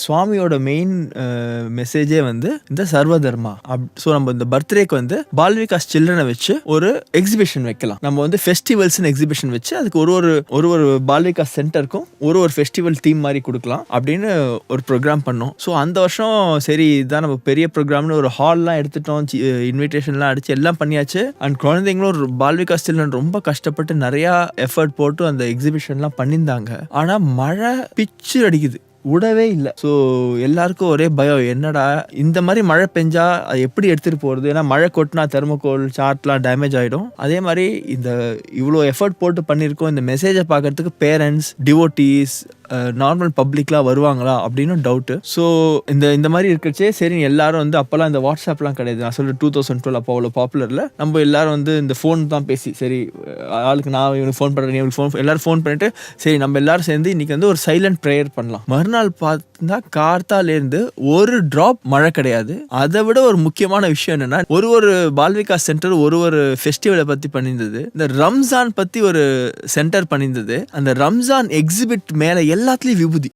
சுவாமியோட மெயின் மெசேஜே வந்து இந்த சர்வதர்மா. ஸோ நம்ம இந்த பர்த்டேக்கு வந்து பால் விகாஸ் சில்ட்ரனை வச்சு ஒரு எக்ஸிபிஷன் வைக்கலாம். நம்ம வந்து ஃபெஸ்டிவல்ஸ்னு எக்ஸிபிஷன் வச்சு அதுக்கு ஒரு பால் விகாஸ் சென்டருக்கும் ஒரு ஃபெஸ்டிவல் தீம் மாதிரி கொடுக்கலாம் அப்படின்னு ஒரு ப்ரோக்ராம் பண்ணோம். ஸோ அந்த வருஷம் சரி இதுதான் நம்ம பெரிய ப்ரோக்ராம்னு ஒரு ஹால்லாம் எடுத்துட்டோம், இன்விடேஷன்லாம் அடிச்சு எல்லாம் பண்ணியாச்சு. அண்ட் குழந்தைங்களும் பால் விகாஸ் சில்ட்ரன் ரொம்ப கஷ்டப்பட்டு நிறைய எஃபர்ட் போட்டு அந்த எக்ஸிபிஷன்லாம் பண்ணியிருந்தாங்க. ஆனா மழை பிச்சு அடிக்குது, விடவே இல்லை. ஸோ எல்லாருக்கும் ஒரே பயம், என்னடா இந்த மாதிரி மழை பெஞ்சா அது எப்படி எடுத்துகிட்டு போகிறது? ஏன்னா மழை கொட்டினா தெர்மோகோல் சார்ட்லாம் டேமேஜ் ஆகிடும். அதே மாதிரி இந்த இவ்வளோ எஃபர்ட் போட்டு பண்ணியிருக்கோம், இந்த மெசேஜை பார்க்கறதுக்கு பேரண்ட்ஸ், டிவோட்டீஸ், நார்மல் பப்ளிக்லாம் வருவாங்களா அப்படின்னு டவுட்டு. ஸோ இந்த மாதிரி இருக்கிறச்சே சரி எல்லாரும் வந்து அப்போல்லாம் இந்த வாட்ஸ்அப்லாம் கிடையாது. நான் சொல்ல 2012 அப்போ அவ்வளோ பாப்புலரில் நம்ம எல்லாரும் வந்து இந்த ஃபோன் தான் பேசி, சரி ஆளுக்கு நான் இவனுக்கு ஃபோன் பண்ணுறேன், இவனுக்கு ஃபோன், எல்லாரும் ஃபோன் பண்ணிட்டு சரி நம்ம எல்லாரும் சேர்ந்து இன்னைக்கு வந்து ஒரு சைலண்ட் ப்ரேயர் பண்ணலாம். மறுநாள் பார்த்தா கார்த்தாலேருந்து ஒரு ட்ராப் மழை கிடையாது. அதை விட ஒரு முக்கியமான விஷயம் என்னன்னா, ஒரு பால் விகாஸ் சென்டர் ஒரு ஃபெஸ்டிவலை பற்றி பண்ணியிருந்தது. இந்த ரம்ஜான் பற்றி ஒரு சென்டர் பண்ணியிருந்தது. அந்த ரம்ஜான் எக்ஸிபிட் மேலே எல்லாத்துலேயும் விபூதி.